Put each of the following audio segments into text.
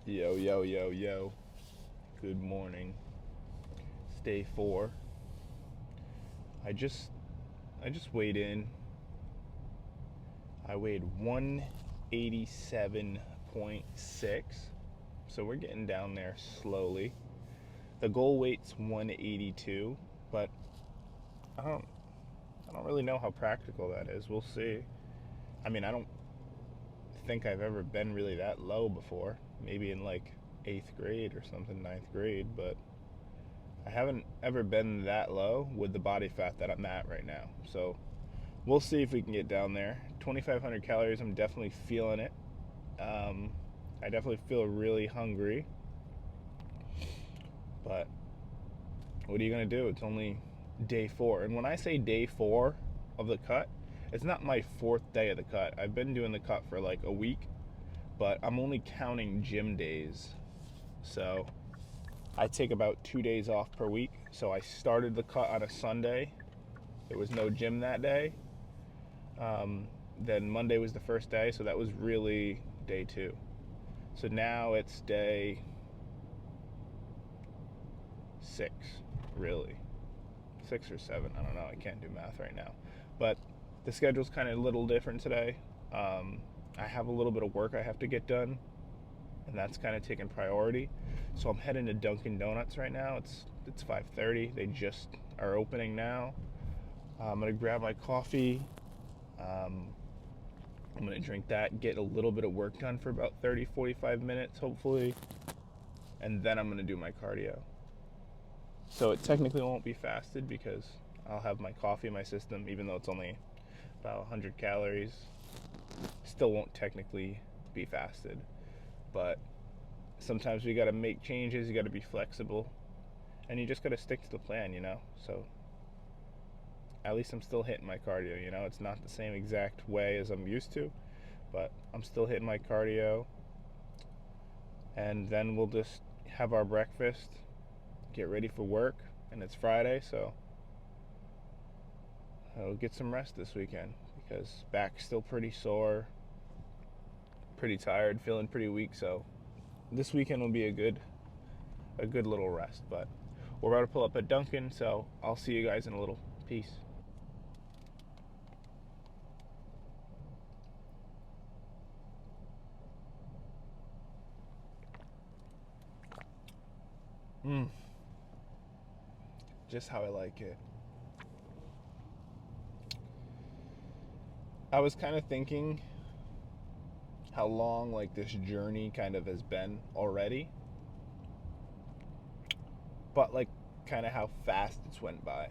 Yo, yo, yo, yo. Good morning. It's day 4. I just I just weighed in. I weighed 187.6. So we're getting down there slowly. The goal weight's 182, but I don't I don't really know how practical that is. We'll see. I mean, I don't think I've ever been really that low before. Maybe in like 8th grade or something, ninth grade, but I haven't ever been that low with the body fat that I'm at right now. So we'll see if we can get down there. 2,500 calories, I'm definitely feeling it. I definitely feel really hungry. But what are you going to do? It's only day 4. And when I say day 4 of the cut, it's not my 4th day of the cut. I've been doing the cut for like a week, but I'm only counting gym days. So I take about 2 days off per week. So I started the cut on a Sunday. There was no gym that day. Then Monday was the first day, so that was really day 2. So now it's day 6, really. 6 or 7, I don't know. I can't do math right now. But the schedule's kind of a little different today. I have a little bit of work I have to get done, and that's kind of taking priority. So I'm heading to Dunkin' Donuts right now. It's 5:30. They just are opening now. I'm gonna grab my coffee. I'm gonna drink that, get a little bit of work done for about 30-45 minutes, hopefully, and then I'm gonna do my cardio. So it technically won't be fasted because I'll have my coffee in my system, even though it's only about 100 calories. Still won't technically be fasted, but sometimes we got to make changes. You got to be flexible, and you just got to stick to the plan. So at least I'm still hitting my cardio. It's not the same exact way as I'm used to, but I'm still hitting my cardio. And then we'll just have our breakfast, get ready for work, and it's Friday, so I'll get some rest this weekend because back's still pretty sore, pretty tired, feeling pretty weak. So this weekend will be a good little rest. But we're about to pull up at Dunkin', so I'll see you guys in a little. Peace. Just how I like it. I was kind of thinking how long like this journey kind of has been already, but like kind of how fast it's went by.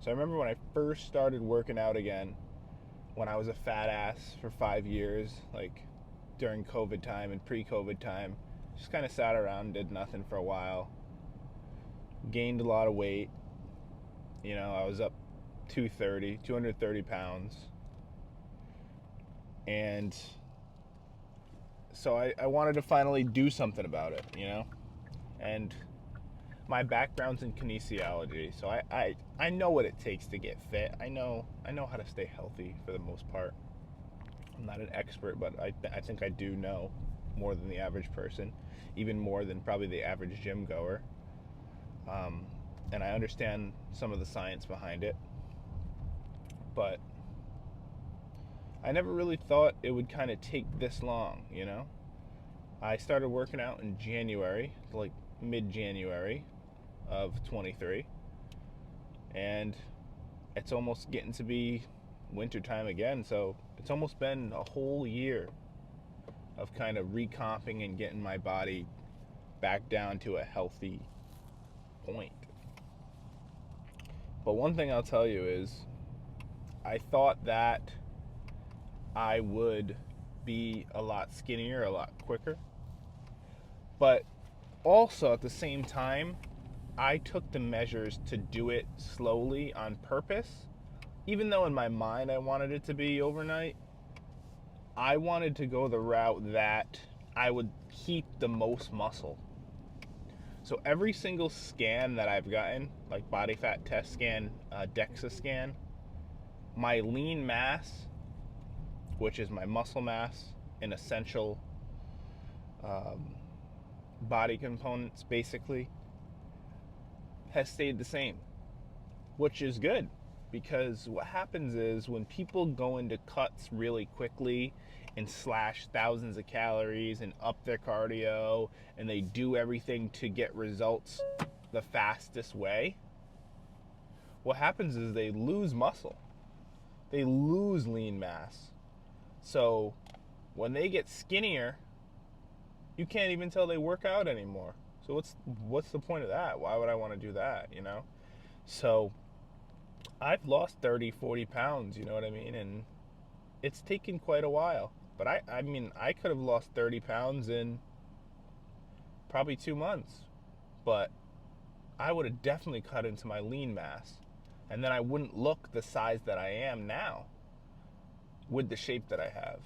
So I remember when I first started working out again, when I was a fat ass for 5 years, like during COVID time and pre-COVID time, just kind of sat around, did nothing for a while, gained a lot of weight. I was up 230 pounds. And so I wanted to finally do something about it, And my background's in kinesiology, so I know what it takes to get fit. I know how to stay healthy for the most part. I'm not an expert, but I think I do know more than the average person, even more than probably the average gym goer. And I understand some of the science behind it, but I never really thought it would kind of take this long. I started working out in January, like mid-January of 23, and it's almost getting to be wintertime again, so it's almost been a whole year of kind of recomping and getting my body back down to a healthy point. But one thing I'll tell you is I thought that I would be a lot skinnier, a lot quicker. But also at the same time, I took the measures to do it slowly on purpose. Even though in my mind I wanted it to be overnight, I wanted to go the route that I would keep the most muscle. So every single scan that I've gotten, like body fat test scan, DEXA scan, my lean mass, which is my muscle mass, an essential um, body components basically has stayed the same, which is good, because what happens is when people go into cuts really quickly and slash thousands of calories and up their cardio and they do everything to get results the fastest way, what happens is they lose muscle. They lose lean mass. So when they get skinnier, you can't even tell they work out anymore. So what's the point of that? Why would I want to do that, you know? So I've lost 30, 40 pounds, you know what I mean? And it's taken quite a while. But I mean, I could have lost 30 pounds in probably 2 months. But I would have definitely cut into my lean mass. And then I wouldn't look the size that I am now with the shape that I have.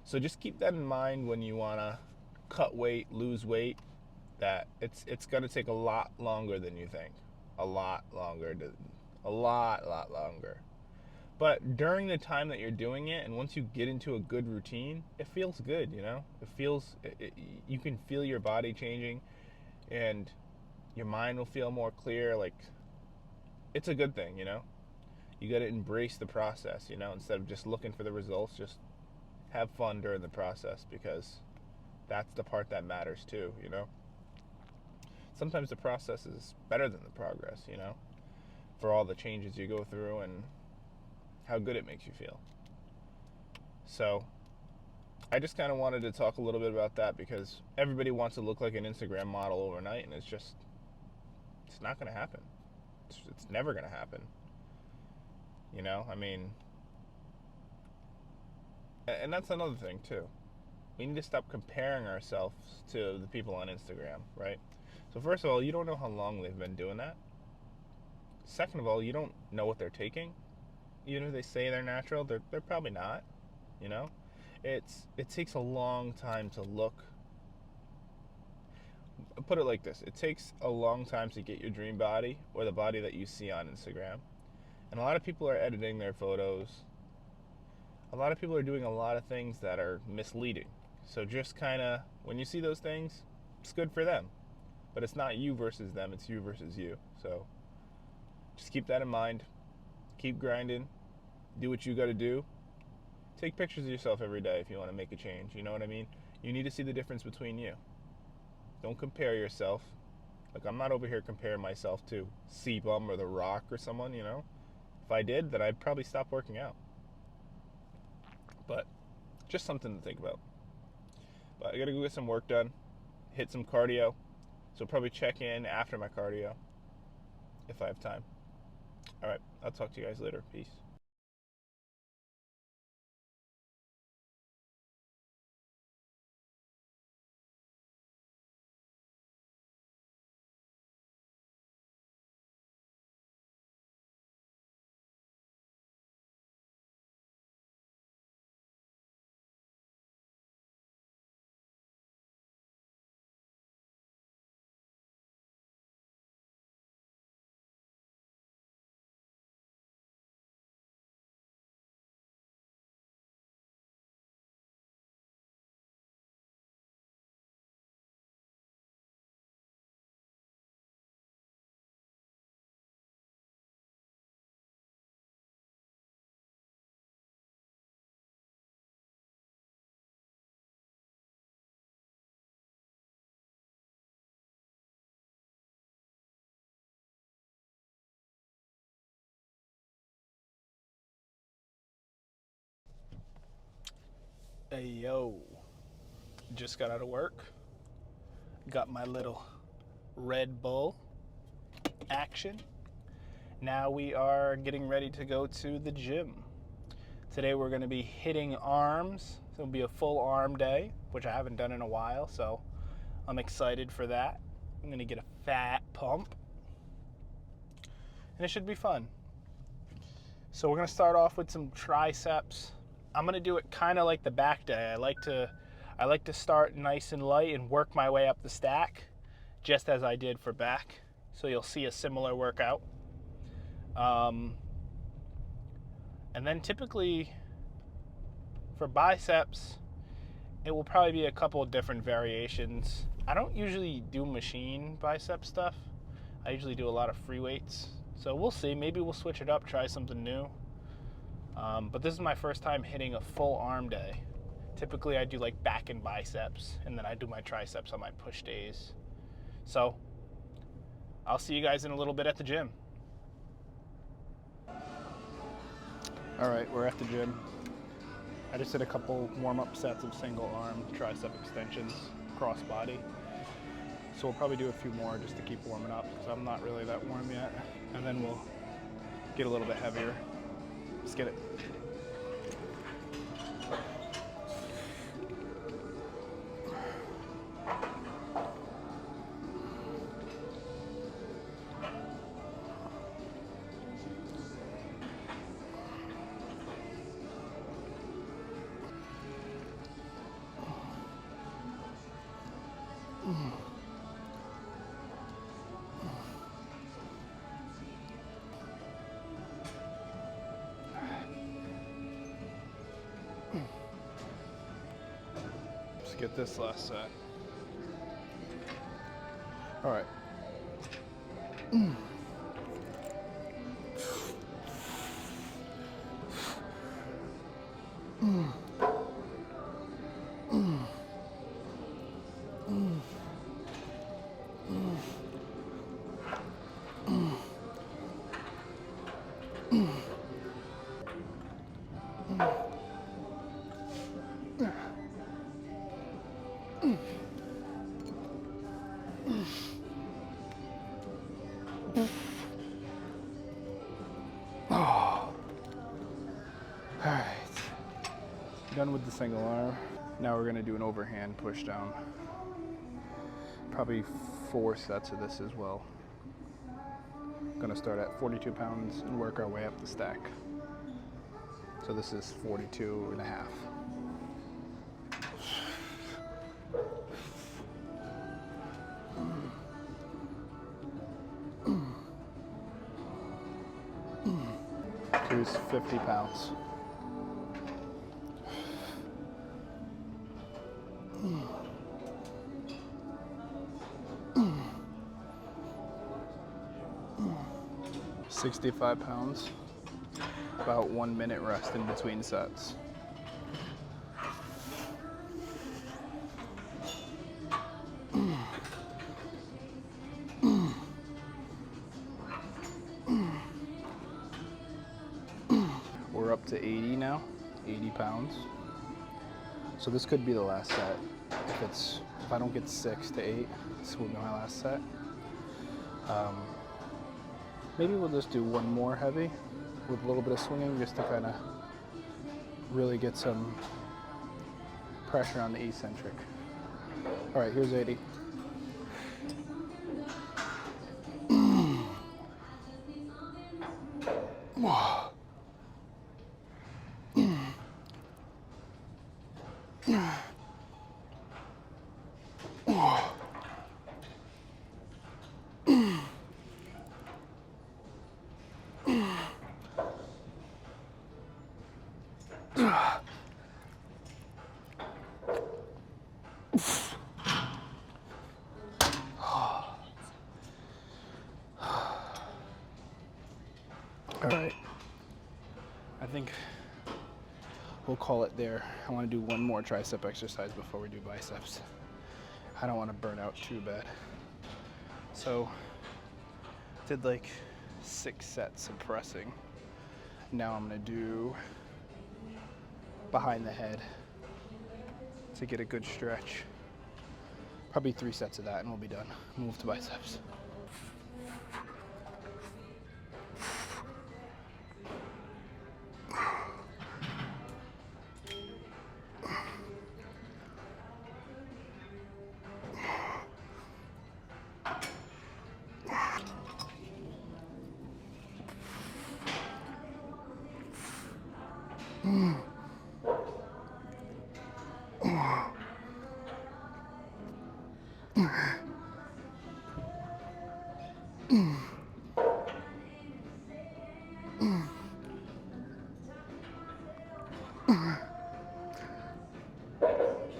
So just keep that in mind when you want to cut weight, lose weight, that it's going to take a lot longer than you think. A lot longer. A lot longer. But during the time that you're doing it, and once you get into a good routine, it feels good, you know? You can feel your body changing, and your mind will feel more clear. Like, it's a good thing, you know? You got to embrace the process, you know? Instead of just looking for the results, just have fun during the process, because that's the part that matters too, you know? Sometimes the process is better than the progress, you know? For all the changes you go through and how good it makes you feel. So I just kind of wanted to talk a little bit about that, because everybody wants to look like an Instagram model overnight, and it's not going to happen. It's never going to happen. You know, I mean, and that's another thing too. We need to stop comparing ourselves to the people on Instagram, right? So first of all, you don't know how long they've been doing that. Second of all, you don't know what they're taking. Even if they say they're natural, they're probably not. You know, it takes a long time to look. Put it like this: it takes a long time to get your dream body, or the body that you see on Instagram. And a lot of people are editing their photos. A lot of people are doing a lot of things that are misleading. So just kind of, when you see those things, it's good for them. But it's not you versus them, it's you versus you. So just keep that in mind. Keep grinding. Do what you got to do. Take pictures of yourself every day if you want to make a change. You know what I mean? You need to see the difference between you. Don't compare yourself. Like, I'm not over here comparing myself to C-Bum or The Rock or someone, you know? If I did, then I'd probably stop working out. But just something to think about. But I got to go get some work done. Hit some cardio. So probably check in after my cardio if I have time. All right, I'll talk to you guys later. Peace. Hey, yo. Just got out of work. Got my little Red Bull action. Now we are getting ready to go to the gym. Today we're going to be hitting arms. So it'll be a full arm day, which I haven't done in a while, so I'm excited for that. I'm going to get a fat pump, and it should be fun. So we're going to start off with some triceps. I'm going to do it kind of like the back day. I like to start nice and light and work my way up the stack, just as I did for back. So you'll see a similar workout. And then typically for biceps, it will probably be a couple of different variations. I don't usually do machine bicep stuff. I usually do a lot of free weights. So we'll see. Maybe we'll switch it up, try something new. But this is my first time hitting a full arm day. Typically I do like back and biceps, and then I do my triceps on my push days. So I'll see you guys in a little bit at the gym. All right, we're at the gym. I just did a couple warm-up sets of single arm tricep extensions, cross body. So we'll probably do a few more just to keep warming up, because I'm not really that warm yet. And then we'll get a little bit heavier. Let's get it. Let's get this last set. All right. Alright, done with the single arm. Now we're gonna do an overhand push down. Probably 4 sets of this as well. Gonna start at 42 pounds and work our way up the stack. So this is 42 and a half. Here's 50 pounds. $65 pounds. About 1 minute rest in between sets. We're up to 80 now, 80 pounds. So this could be the last set. If I don't get 6 to 8, this will be my last set. Maybe we'll just do one more heavy with a little bit of swinging, just to kind of really get some pressure on the eccentric. All right, here's 80. All right, I think we'll call it there. I want to do one more tricep exercise before we do biceps. I don't want to burn out too bad. So, did like 6 sets of pressing. Now I'm going to do behind the head to get a good stretch. Probably 3 sets of that and we'll be done. Move to biceps.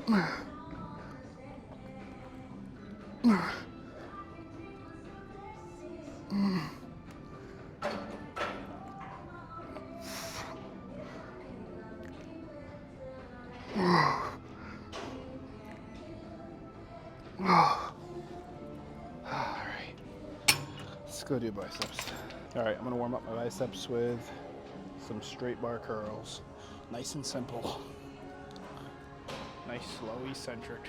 All All right, let's go do biceps. All right, I'm gonna warm up my biceps with some straight bar curls. Nice and simple. Nice, slow, eccentric.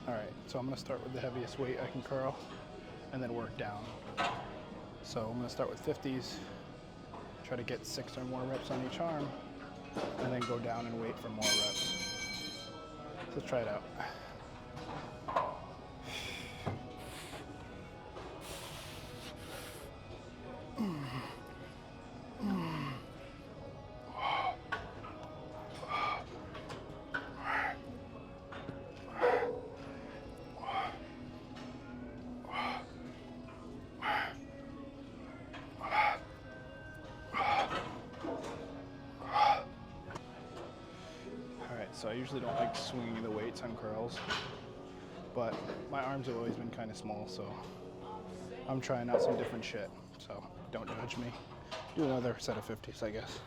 Alright, so I'm going to start with the heaviest weight I can curl and then work down. So I'm going to start with 50s, try to get 6 or more reps on each arm, and then go down and wait for more reps. So let's try it out. So I usually don't like swinging the weights on curls, but my arms have always been kind of small, so I'm trying out some different shit. So don't judge me. Do another set of 50s, I guess.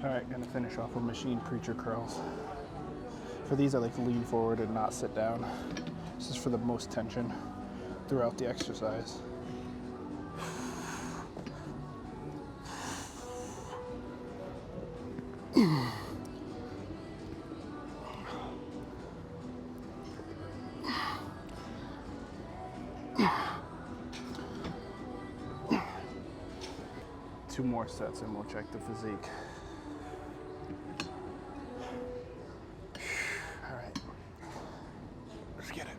Alright, gonna finish off with machine preacher curls. For these I like to lean forward and not sit down. This is for the most tension throughout the exercise. Two more sets and we'll check the physique. All right, let's get it.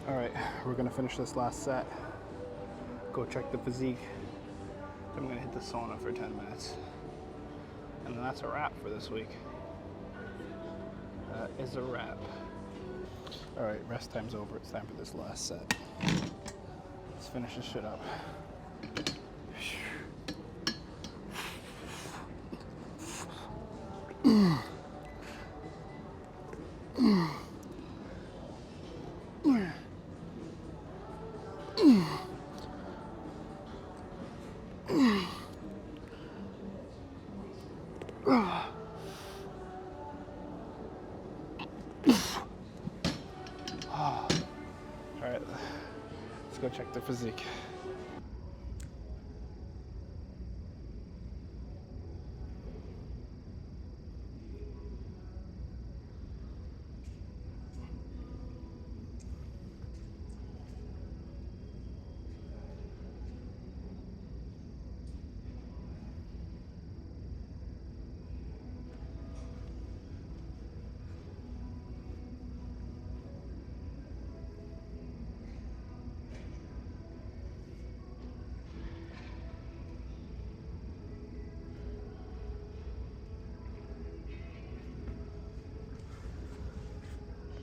All right, we're gonna finish this last set. Go check the physique. I'm gonna hit the sauna for 10 minutes. And then that's a wrap for this week. That is a wrap. All right, rest time's over. It's time for this last set. Let's finish this shit up. All right, let's go check the physique.